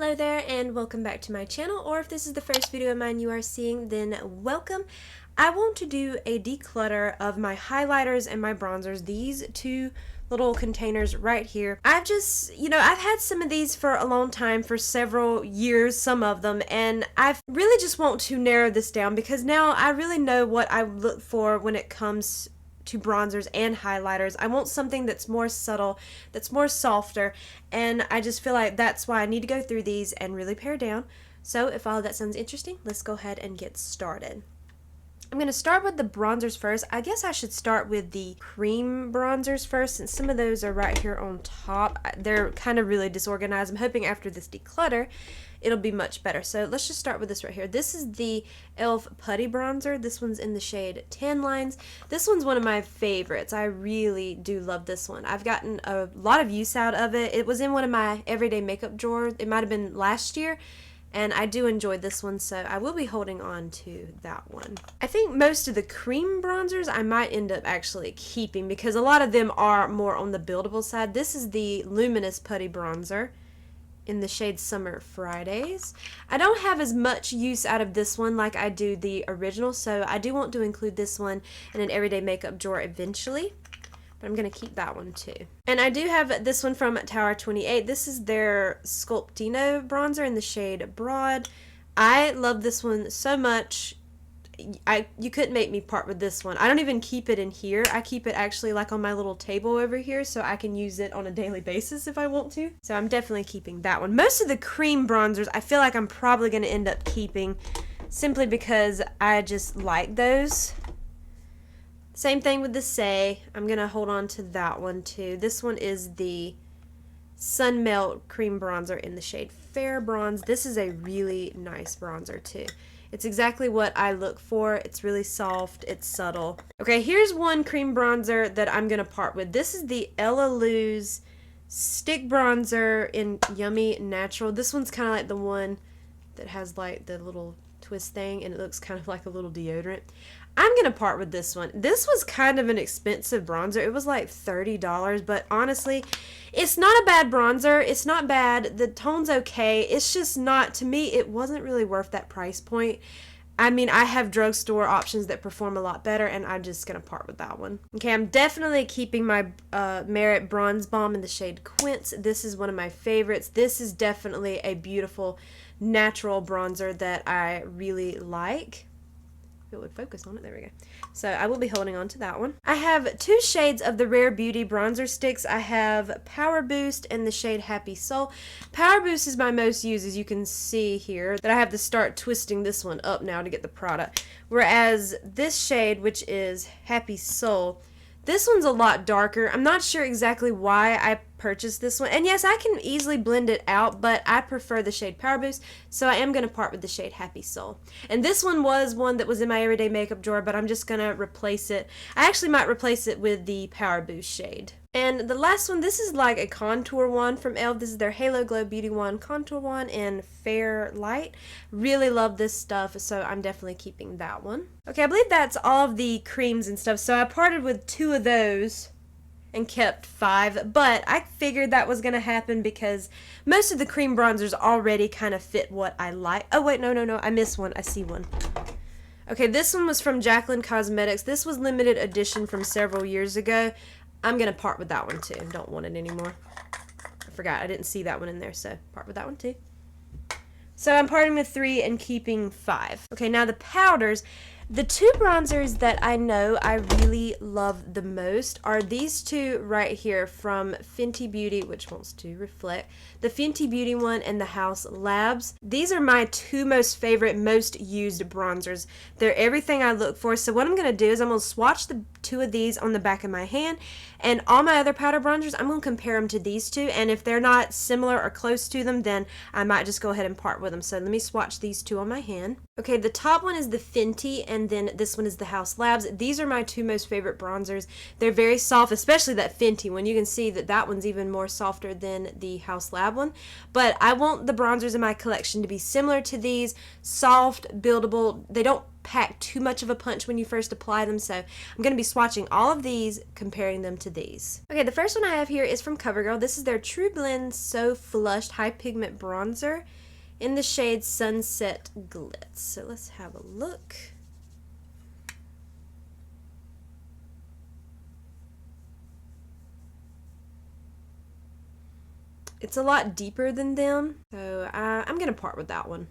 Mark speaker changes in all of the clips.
Speaker 1: Hello there and welcome back to my channel, or if this is the first video of mine you are seeing, then welcome. I want to do a declutter of my highlighters and my bronzers, these two little containers right here. I've had some of these for a long time, for several years, some of them, and I really just want to narrow this down because now I really know what I look for when it comes to bronzers and highlighters. I want something that's more subtle, that's more softer, and I just feel like that's why I need to go through these and really pare down. So if all of that sounds interesting, let's go ahead and get started. I'm going to start with the bronzers first. I guess I should start with the cream bronzers first, since some of those are right here on top. They're kind of really disorganized. I'm hoping after this declutter it'll be much better. So let's just start with this right here. This is the e.l.f. Putty Bronzer. This one's in the shade Tan Lines. This one's one of my favorites. I really do love this one. I've gotten a lot of use out of it. It was in one of my everyday makeup drawers. It might have been last year. And I do enjoy this one, so I will be holding on to that one. I think most of the cream bronzers I might end up actually keeping because a lot of them are more on the buildable side. This is the Luminous Putty Bronzer in the shade Summer Fridays. I don't have as much use out of this one like I do the original, so I do want to include this one in an everyday makeup drawer eventually. But I'm going to keep that one too. And I do have this one from Tower 28. This is their Sculptino bronzer in the shade Broad. I love this one so much. You couldn't make me part with this one. I don't even keep it in here. I keep it actually like on my little table over here so I can use it on a daily basis if I want to. So I'm definitely keeping that one. Most of the cream bronzers I feel like I'm probably going to end up keeping simply because I just like those. Same thing with the Say. I'm going to hold on to that one too. This one is the Sun Melt Cream Bronzer in the shade Fair Bronze. This is a really nice bronzer too. It's exactly what I look for. It's really soft. It's subtle. Okay, here's one cream bronzer that I'm going to part with. This is the Ella Luz Stick Bronzer in Yummy Natural. This one's kind of like the one that has like the little twist thing and it looks kind of like a little deodorant. I'm going to part with this one. This was kind of an expensive bronzer. It was like $30, but honestly, it's not a bad bronzer. It's not bad. The tone's okay. It's just not, to me, it wasn't really worth that price point. I mean, I have drugstore options that perform a lot better, and I'm just going to part with that one. Okay, I'm definitely keeping my Merit Bronze Balm in the shade Quince. This is one of my favorites. This is definitely a beautiful natural bronzer that I really like. If it would focus on it, there we go. So I will be holding on to that one. I have two shades of the Rare Beauty bronzer sticks. I have Power Boost and the shade Happy Soul. Power Boost is my most used, as you can see here, that I have to start twisting this one up now to get the product. Whereas this shade, which is Happy Soul, this one's a lot darker. I'm not sure exactly why I purchased this one. And yes, I can easily blend it out, but I prefer the shade Power Boost, so I am going to part with the shade Happy Soul. And this one was one that was in my everyday makeup drawer, but I'm just going to replace it. I actually might replace it with the Power Boost shade. And the last one, this is like a contour wand from e.l.f. This is their Halo Glow Beauty Wand Contour Wand in Fair Light. Really love this stuff, so I'm definitely keeping that one. Okay, I believe that's all of the creams and stuff, so I parted with 2 of those and kept 5, but I figured that was going to happen because most of the cream bronzers already kind of fit what I like. Oh wait, no, I missed one. I see one. Okay, this one was from Jaclyn Cosmetics. This was limited edition from several years ago. I'm going to part with that one too. Don't want it anymore. I forgot. I didn't see that one in there, so part with that one too. So I'm parting with 3 and keeping 5. Okay, now the powders. The 2 bronzers that I know I really love the most are these 2 right here from Fenty Beauty, which wants to reflect. The Fenty Beauty one and the House Labs. These are my 2 most favorite, most used bronzers. They're everything I look for. So what I'm going to do is I'm going to swatch the 2 of these on the back of my hand, and all my other powder bronzers, I'm going to compare them to these 2, and if they're not similar or close to them, then I might just go ahead and part with them. So let me swatch these 2 on my hand. Okay, the top one is the Fenty, and then this one is the House Labs. These are my two most favorite bronzers. They're very soft, especially that Fenty one. You can see that that one's even more softer than the House Lab one. But I want the bronzers in my collection to be similar to these, soft, buildable. They don't pack too much of a punch when you first apply them, so I'm going to be swatching all of these, comparing them to these. Okay, the first one I have here is from CoverGirl. This is their True Blend So Flushed High Pigment Bronzer in the shade Sunset Glitz. So let's have a look. It's a lot deeper than them, so I'm going to part with that one.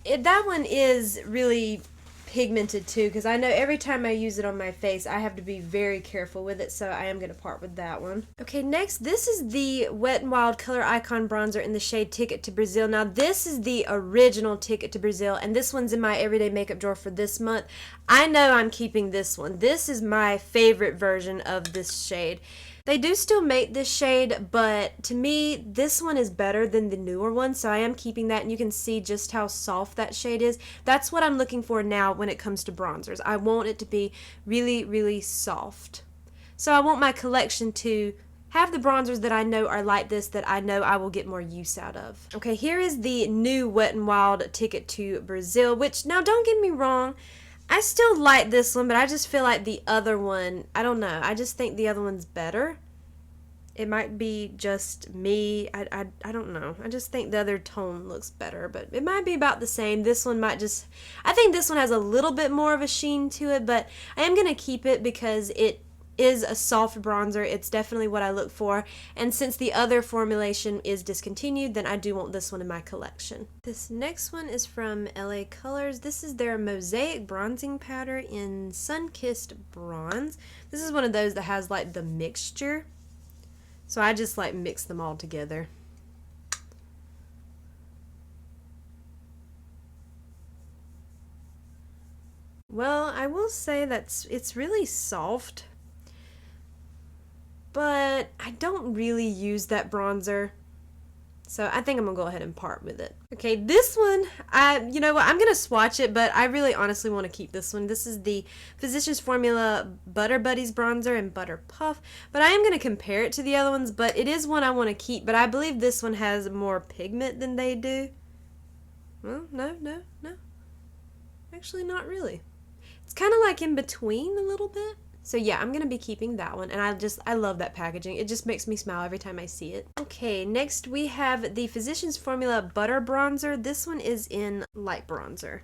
Speaker 1: That one is really pigmented too, because I know every time I use it on my face I have to be very careful with it, so I am going to part with that one. Okay, next, this is the Wet n Wild Color Icon Bronzer in the shade Ticket to Brazil. Now this is the original Ticket to Brazil, and this one's in my everyday makeup drawer for this month. I know I'm keeping this one. This is my favorite version of this shade. They do still make this shade, but to me, this one is better than the newer one, so I am keeping that, and you can see just how soft that shade is. That's what I'm looking for now when it comes to bronzers. I want it to be really, really soft. So I want my collection to have the bronzers that I know are like this, that I know I will get more use out of. Okay, here is the new Wet n Wild Ticket to Brazil, which, now don't get me wrong, I still like this one, but I just feel like the other one, I don't know, I just think the other one's better. It might be just me, I don't know. I just think the other tone looks better, but it might be about the same. This one might just, I think this one has a little bit more of a sheen to it, but I am going to keep it because it is a soft bronzer. It's definitely what I look for, and since the other formulation is discontinued, then I do want this one in my collection. This next one is from LA Colors. This is their Mosaic Bronzing Powder in Sun-Kissed Bronze. This is one of those that has like the mixture, so I just like mix them all together. Well, I will say that it's really soft, but I don't really use that bronzer, so I think I'm gonna go ahead and part with it. Okay, this one, you know what, I'm gonna swatch it, but I really honestly want to keep this one. This is the Physicians Formula Butter Buddies bronzer in Butter Puff, but I am gonna compare it to the other ones, but it is one I want to keep, but I believe this one has more pigment than they do. Well, no, actually not really. It's kind of like in between a little bit. So yeah, I'm going to be keeping that one, and I love that packaging. It just makes me smile every time I see it. Okay, next we have the Physicians Formula Butter Bronzer. This one is in Light Bronzer.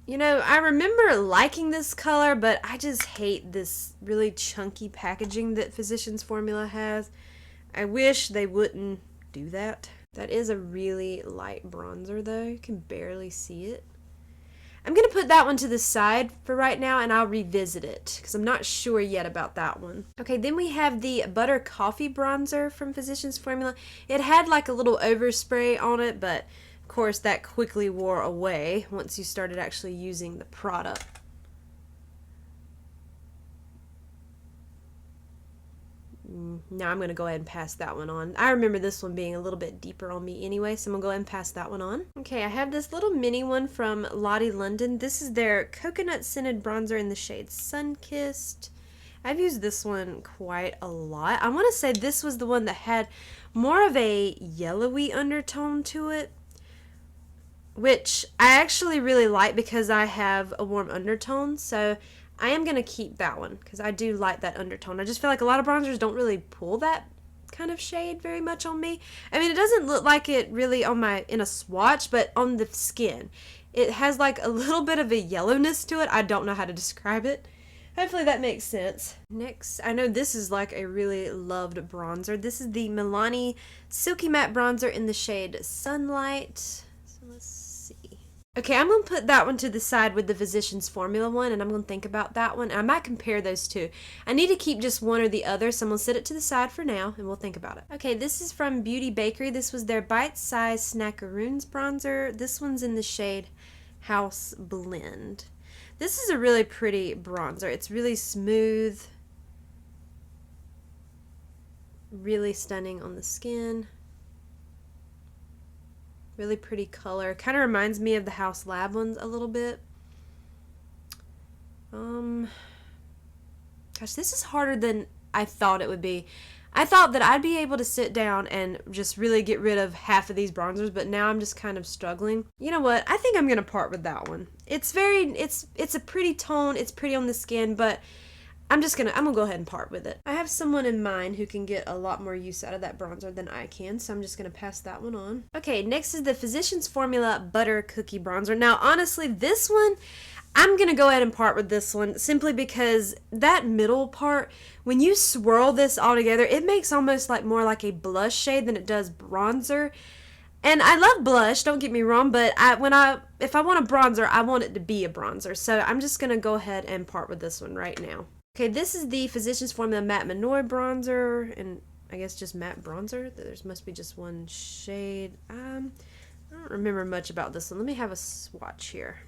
Speaker 1: You know, I remember liking this color, but I just hate this really chunky packaging that Physicians Formula has. I wish they wouldn't do that. That is a really light bronzer though. You can barely see it. I'm going to put that one to the side for right now, and I'll revisit it because I'm not sure yet about that one. Okay, then we have the Butter Coffee Bronzer from Physicians Formula. It had like a little overspray on it, but of course that quickly wore away once you started actually using the product. Now I'm going to go ahead and pass that one on. I remember this one being a little bit deeper on me anyway, so I'm going to go ahead and pass that one on. Okay, I have this little mini one from Lottie London. This is their Coconut Scented Bronzer in the shade Sun-Kissed. I've used this one quite a lot. I want to say this was the one that had more of a yellowy undertone to it, which I actually really like because I have a warm undertone, so I am going to keep that one because I do like that undertone. I just feel like a lot of bronzers don't really pull that kind of shade very much on me. I mean, it doesn't look like it really on in a swatch, but on the skin, it has like a little bit of a yellowness to it. I don't know how to describe it. Hopefully that makes sense. Next, I know this is like a really loved bronzer. This is the Milani Silky Matte Bronzer in the shade Sunlight. So let's see. Okay, I'm going to put that one to the side with the Physicians Formula one, and I'm going to think about that one. I might compare those two. I need to keep just one or the other, so I'm going to set it to the side for now, and we'll think about it. Okay, this is from Beauty Bakery. This was their Bite Size Snackaroons bronzer. This one's in the shade House Blend. This is a really pretty bronzer. It's really smooth, really stunning on the skin. Really pretty color. Kind of reminds me of the House Lab ones a little bit. Gosh, this is harder than I thought it would be. I thought that I'd be able to sit down and just really get rid of half of these bronzers, but now I'm just kind of struggling. You know what? I think I'm going to part with that one. It's a pretty tone. It's pretty on the skin, but I'm gonna go ahead and part with it. I have someone in mind who can get a lot more use out of that bronzer than I can, so I'm just gonna pass that one on. Okay, next is the Physicians Formula Butter Cookie Bronzer. Now, honestly, this one, I'm gonna go ahead and part with this one simply because that middle part, when you swirl this all together, it makes almost like more like a blush shade than it does bronzer. And I love blush, don't get me wrong, but if I want a bronzer, I want it to be a bronzer. So I'm just gonna go ahead and part with this one right now. Okay, this is the Physicians Formula Matte Minoy Bronzer, and I guess just matte bronzer. There must be just one shade. I don't remember much about this one. Let me have a swatch here.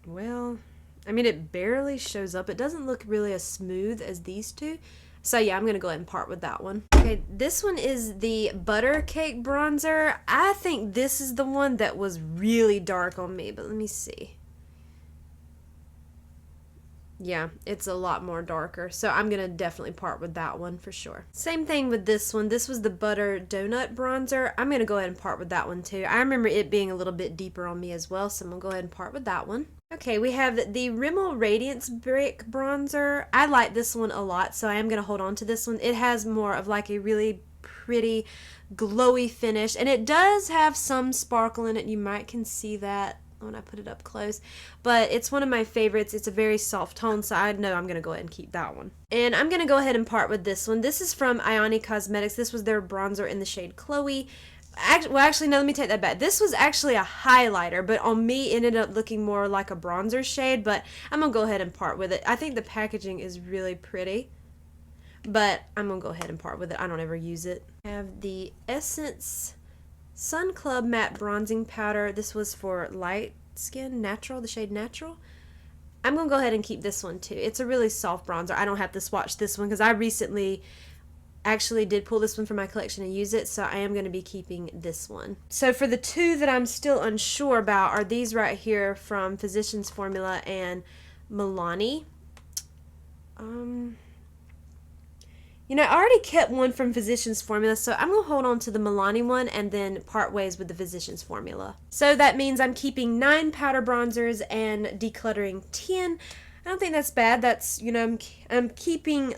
Speaker 1: Well, I mean, it barely shows up. It doesn't look really as smooth as these two. So yeah, I'm going to go ahead and part with that one. Okay, this one is the Butter Cake Bronzer. I think this is the one that was really dark on me, but let me see. Yeah, it's a lot more darker, so I'm going to definitely part with that one for sure. Same thing with this one. This was the Butter Donut Bronzer. I'm going to go ahead and part with that one too. I remember it being a little bit deeper on me as well, so I'm going to go ahead and part with that one. Okay, we have the Rimmel Radiance Brick Bronzer. I like this one a lot, so I am going to hold on to this one. It has more of like a really pretty glowy finish, and it does have some sparkle in it. You might can see that when I put it up close, but it's one of my favorites. It's a very soft tone, so I know I'm going to go ahead and keep that one. And I'm going to go ahead and part with this one. This is from Ioni Cosmetics. This was their bronzer in the shade Chloe. Actually, no, let me take that back. This was actually a highlighter, but on me, it ended up looking more like a bronzer shade, but I'm going to go ahead and part with it. I think the packaging is really pretty, but I'm going to go ahead and part with it. I don't ever use it. I have the Essence Sun Club Matte Bronzing Powder. This was for light skin, natural, the shade Natural. I'm going to go ahead and keep this one too. It's a really soft bronzer. I don't have to swatch this one because I recently actually did pull this one from my collection and use it, so I am going to be keeping this one. So for the two that I'm still unsure about are these right here from Physicians Formula and Milani. You know, I already kept one from Physicians Formula, so I'm going to hold on to the Milani one and then part ways with the Physicians Formula. So that means I'm keeping 9 powder bronzers and decluttering 10. I don't think that's bad. That's, you know, I'm keeping,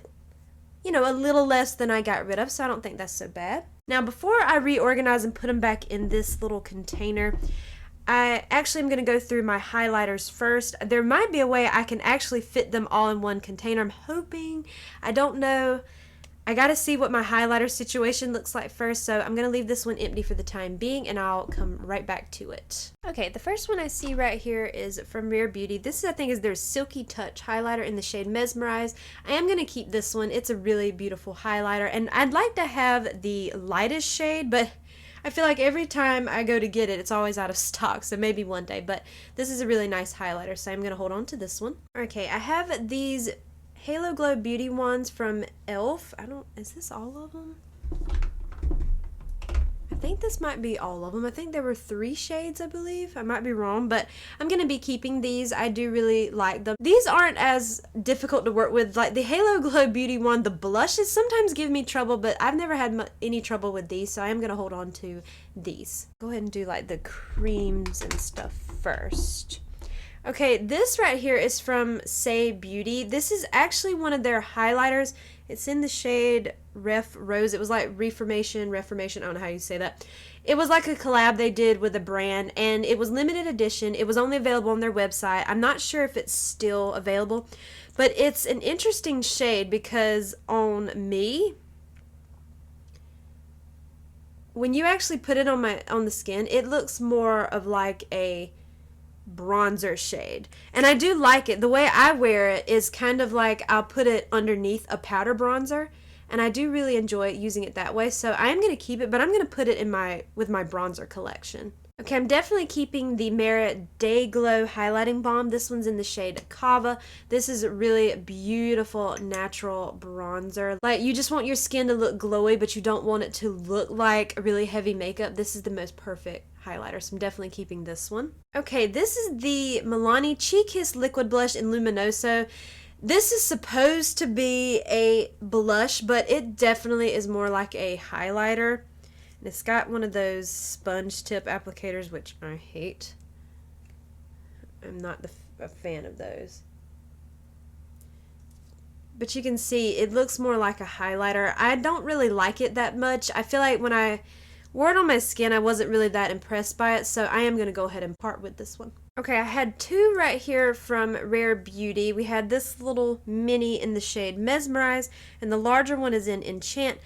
Speaker 1: you know, a little less than I got rid of, so I don't think that's so bad. Now, before I reorganize and put them back in this little container, I actually am going to go through my highlighters first. There might be a way I can actually fit them all in one container. I'm hoping. I don't know. I got to see what my highlighter situation looks like first, so I'm going to leave this one empty for the time being, and I'll come right back to it. Okay, the first one I see right here is from Rare Beauty. This, I think, is their Silky Touch highlighter in the shade Mesmerize. I am going to keep this one. It's a really beautiful highlighter, and I'd like to have the lightest shade, but I feel like every time I go to get it, it's always out of stock, so maybe one day, but this is a really nice highlighter, so I'm going to hold on to this one. Okay, I have these Halo Glow Beauty Wands from e.l.f. Is this all of them? I think this might be all of them. I think there were 3 shades, I believe. I might be wrong, but I'm going to be keeping these. I do really like them. These aren't as difficult to work with. Like the Halo Glow Beauty Wand, the blushes sometimes give me trouble, but I've never had any trouble with these, so I am going to hold on to these. Go ahead and do like the creams and stuff first. Okay, this right here is from Say Beauty. This is actually one of their highlighters. It's in the shade Ref Rose. It was like Reformation, I don't know how you say that. It was like a collab they did with a brand, and it was limited edition. It was only available on their website. I'm not sure if it's still available, but it's an interesting shade because on me, when you actually put it on the skin, it looks more of like a bronzer shade, and I do like it. The way I wear it is kind of like I'll put it underneath a powder bronzer, and I do really enjoy using it that way, so I am going to keep it, but I'm going to put it in with my bronzer collection. Okay, I'm definitely keeping the Merit Day Glow Highlighting Balm. This one's in the shade Kava. This is a really beautiful natural bronzer. Like, you just want your skin to look glowy, but you don't want it to look like a really heavy makeup. This is the most perfect highlighter, so I'm definitely keeping this one. Okay, this is the Milani Cheek Kiss Liquid Blush in Luminoso. This is supposed to be a blush, but it definitely is more like a highlighter. And it's got one of those sponge tip applicators, which I hate. I'm not a fan of those. But you can see it looks more like a highlighter. I don't really like it that much. I feel like when I wore it on my skin, I wasn't really that impressed by it, so I am going to go ahead and part with this one. Okay, I had two right here from Rare Beauty. We had this little mini in the shade Mesmerize, and the larger one is in Enchant.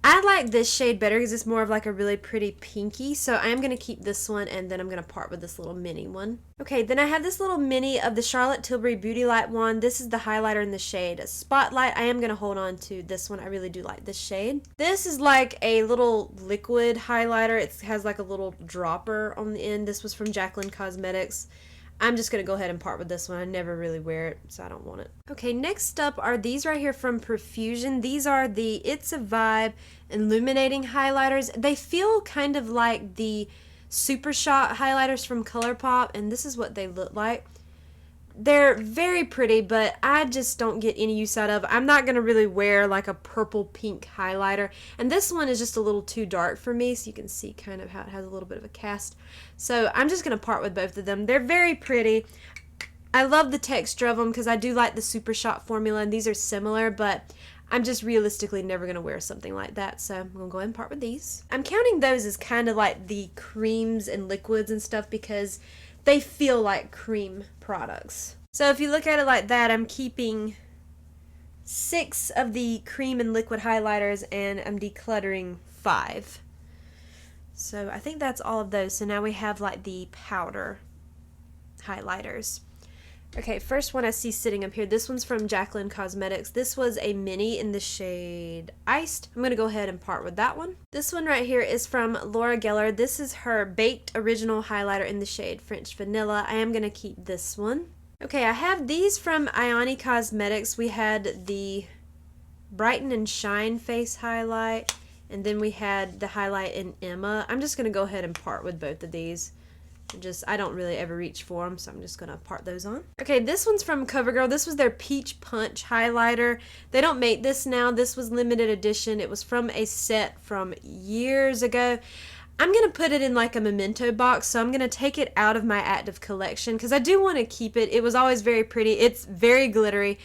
Speaker 1: I like this shade better because it's more of like a really pretty pinky, so I am going to keep this one, and then I'm going to part with this little mini one. Okay, then I have this little mini of the Charlotte Tilbury Beauty Light one. This is the highlighter in the shade Spotlight. I am going to hold on to this one. I really do like this shade. This is like a little liquid highlighter. It has like a little dropper on the end. This was from Jaclyn Cosmetics. I'm just going to go ahead and part with this one. I never really wear it, so I don't want it. Okay, next up are these right here from Profusion. These are the It's a Vibe Illuminating Highlighters. They feel kind of like the Super Shot highlighters from ColourPop, and this is what they look like. They're very pretty, but I just don't get any use out of. I'm not going to really wear like a purple pink highlighter. And this one is just a little too dark for me, so you can see kind of how it has a little bit of a cast. So I'm just going to part with both of them. They're very pretty. I love the texture of them because I do like the Super Shot formula, and these are similar, but I'm just realistically never going to wear something like that, so I'm going to go ahead and part with these. I'm counting those as kind of like the creams and liquids and stuff because they feel like cream products. So if you look at it like that, I'm keeping 6 of the cream and liquid highlighters, and I'm decluttering 5. So I think that's all of those. So now we have like the powder highlighters. Okay, first one I see sitting up here, this one's from Jaclyn Cosmetics. This was a mini in the shade Iced. I'm going to go ahead and part with that one. This one right here is from Laura Geller. This is her Baked Original Highlighter in the shade French Vanilla. I am going to keep this one. Okay, I have these from Ioni Cosmetics. We had the Brighten and Shine Face Highlight, and then we had the highlight in Emma. I'm just going to go ahead and part with both of these. I don't really ever reach for them, so I'm just going to part those on. Okay, this one's from CoverGirl. This was their Peach Punch highlighter. They don't make this now. This was limited edition. It was from a set from years ago. I'm going to put it in like a memento box, so I'm going to take it out of my active collection because I do want to keep it. It was always very pretty. It's very glittery,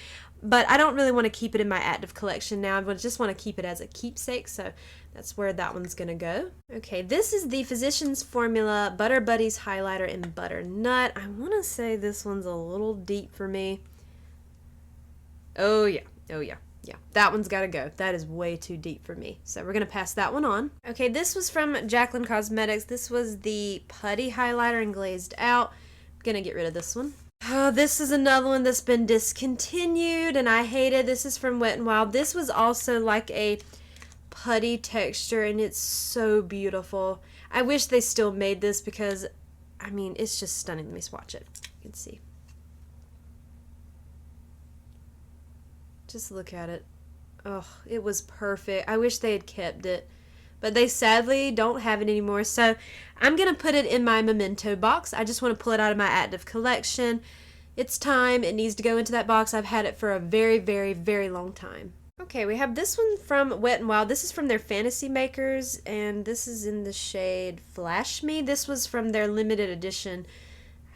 Speaker 1: but I don't really want to keep it in my active collection now. I just want to keep it as a keepsake, so that's where that one's going to go. Okay, this is the Physicians Formula Butter Buddies highlighter in Butternut. I want to say this one's a little deep for me. Oh yeah, oh yeah. Yeah, that one's got to go. That is way too deep for me. So we're going to pass that one on. Okay, this was from Jaclyn Cosmetics. This was the Putty highlighter in Glazed Out. I'm going to get rid of this one. Oh, this is another one that's been discontinued, and I hate it. This is from Wet n Wild. This was also like a putty texture, and it's so beautiful. I wish they still made this because, I mean, it's just stunning. Let me swatch it. You can see. Just look at it. Oh, it was perfect. I wish they had kept it, but they sadly don't have it anymore. So I'm going to put it in my memento box. I just want to pull it out of my active collection. It's time. It needs to go into that box. I've had it for a very, very, very long time. Okay, we have this one from Wet n Wild. This is from their Fantasy Makers, and this is in the shade Flash Me. This was from their limited edition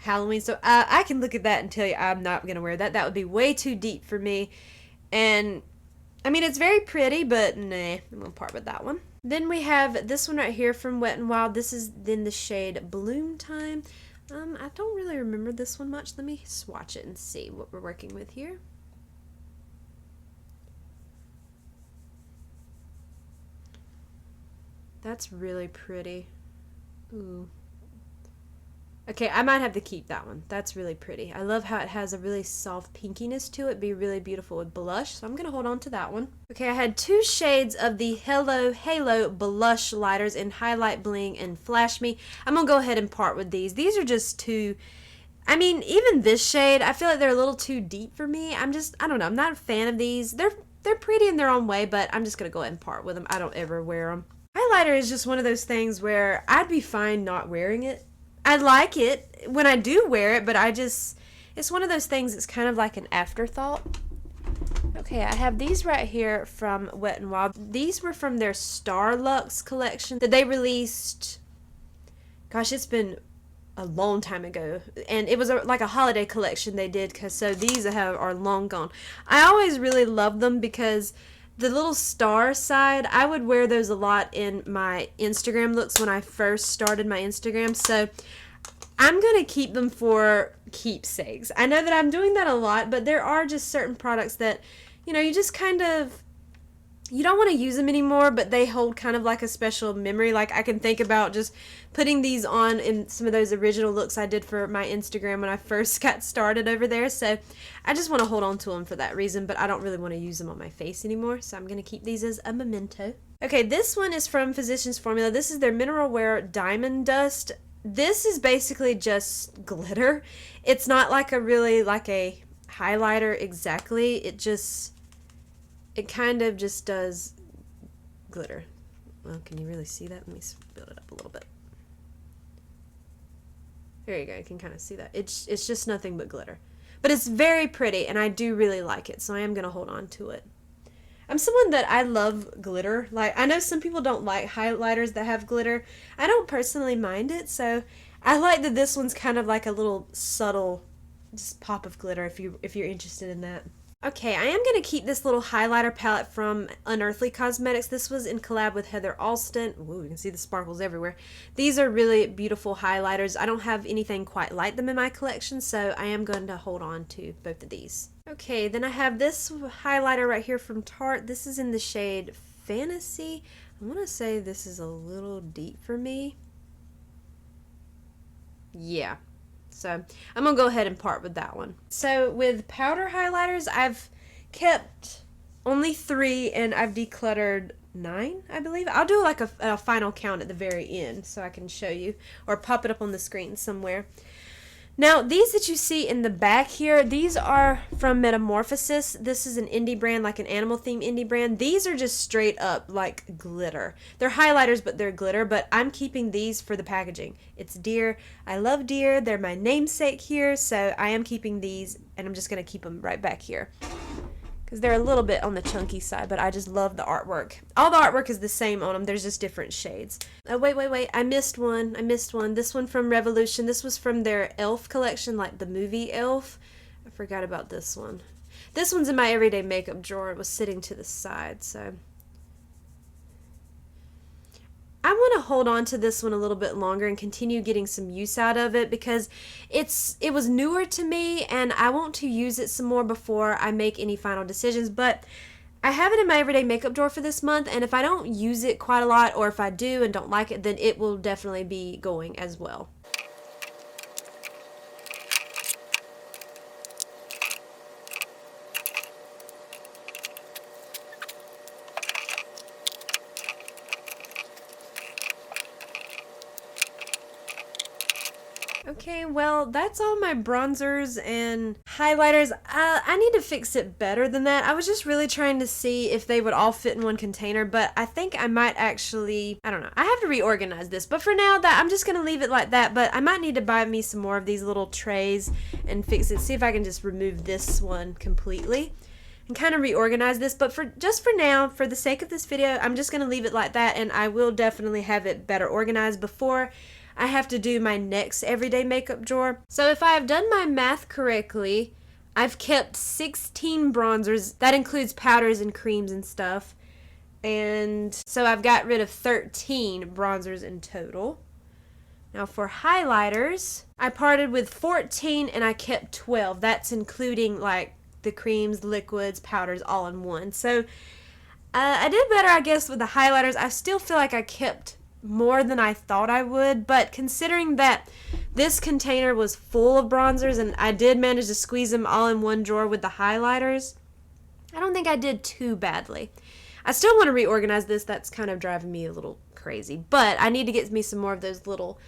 Speaker 1: Halloween. So I can look at that and tell you I'm not going to wear that. That would be way too deep for me. And I mean, it's very pretty, but nah, I'm going to part with that one. Then we have this one right here from Wet n Wild. This is in the shade Bloom Time. I don't really remember this one much. Let me swatch it and see what we're working with here. That's really pretty. Ooh. Okay, I might have to keep that one. That's really pretty. I love how it has a really soft pinkiness to it. Be really beautiful with blush. So I'm going to hold on to that one. Okay, I had 2 shades of the Hello Halo blush lighters in Highlight Bling and Flash Me. I'm going to go ahead and part with these. These are just too... I mean, even this shade, I feel like they're a little too deep for me. I don't know. I'm not a fan of these. They're pretty in their own way, but I'm just going to go ahead and part with them. I don't ever wear them. Highlighter is just one of those things where I'd be fine not wearing it. I like it when I do wear it, but it's one of those things that's kind of like an afterthought. Okay, I have these right here from Wet n Wild. These were from their Star Luxe collection that they released, gosh, it's been a long time ago. And it was like a holiday collection they did, so these are long gone. I always really loved them because the little star side, I would wear those a lot in my Instagram looks when I first started my Instagram. So I'm going to keep them for keepsakes. I know that I'm doing that a lot, but there are just certain products that, you just kind of, you don't want to use them anymore, but they hold kind of like a special memory. Like I can think about just putting these on in some of those original looks I did for my Instagram when I first got started over there. So I just want to hold on to them for that reason, but I don't really want to use them on my face anymore. So I'm going to keep these as a memento. Okay, this one is from Physicians Formula. This is their Mineral Wear Diamond Dust. This is basically just glitter. It's not like a highlighter exactly. It kind of just does glitter. Well, can you really see that? Let me build it up a little bit. There you go. You can kind of see that. It's just nothing but glitter. But it's very pretty, and I do really like it, so I am going to hold on to it. I'm someone that I love glitter. Like, I know some people don't like highlighters that have glitter. I don't personally mind it, so I like that this one's kind of like a little subtle just pop of glitter if you're interested in that. Okay, I am going to keep this little highlighter palette from Unearthly Cosmetics. This was in collab with Heather Alston. Ooh, you can see the sparkles everywhere. These are really beautiful highlighters. I don't have anything quite like them in my collection, so I am going to hold on to both of these. Okay, then I have this highlighter right here from Tarte. This is in the shade Fantasy. I want to say this is a little deep for me. Yeah. So I'm going to go ahead and part with that one. So with powder highlighters, I've kept only 3 and I've decluttered 9, I believe. I'll do like a final count at the very end so I can show you or pop it up on the screen somewhere. Now, these that you see in the back here, these are from Metamorphosis. This is an indie brand, like an animal theme indie brand. These are just straight up like glitter. They're highlighters, but they're glitter, but I'm keeping these for the packaging. It's deer. I love deer. They're my namesake here, so I am keeping these, and I'm just going to keep them right back here because they're a little bit on the chunky side, but I just love the artwork. All the artwork is the same on them. There's just different shades. Oh, wait. I missed one. This one from Revolution. This was from their Elf collection, like the movie Elf. I forgot about this one. This one's in my everyday makeup drawer. It was sitting to the side, so I want to hold on to this one a little bit longer and continue getting some use out of it because it was newer to me and I want to use it some more before I make any final decisions. But I have it in my everyday makeup drawer for this month, and if I don't use it quite a lot, or if I do and don't like it, then it will definitely be going as well. Okay, well, that's all my bronzers and highlighters. I need to fix it better than that. I was just really trying to see if they would all fit in one container, but I think I might actually, I don't know. I have to reorganize this, but for now, I'm just going to leave it like that, but I might need to buy me some more of these little trays and fix it. See if I can just remove this one completely and kind of reorganize this, but for now, for the sake of this video, I'm just going to leave it like that, and I will definitely have it better organized before I have to do my next everyday makeup drawer. So if I have done my math correctly, I've kept 16 bronzers. That includes powders and creams and stuff. And so I've got rid of 13 bronzers in total. Now for highlighters, I parted with 14 and I kept 12. That's including like the creams, liquids, powders, all in one. So I did better, I guess, with the highlighters. I still feel like I kept more than I thought I would, but considering that This container was full of bronzers, and I did manage to squeeze them all in one drawer with the highlighters. I don't think I did too badly. I still want to reorganize this. That's kind of driving me a little crazy, but I need to get me some more of those little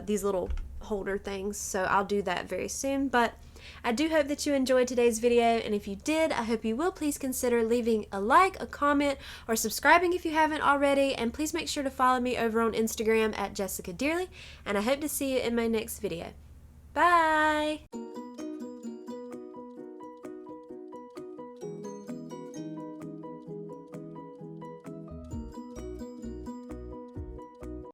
Speaker 1: these little holder things, so I'll do that very soon. But I do hope that you enjoyed today's video, and if you did, I hope you will please consider leaving a like, a comment, or subscribing if you haven't already, and please make sure to follow me over on Instagram at Jessica Dearly, and I hope to see you in my next video. Bye!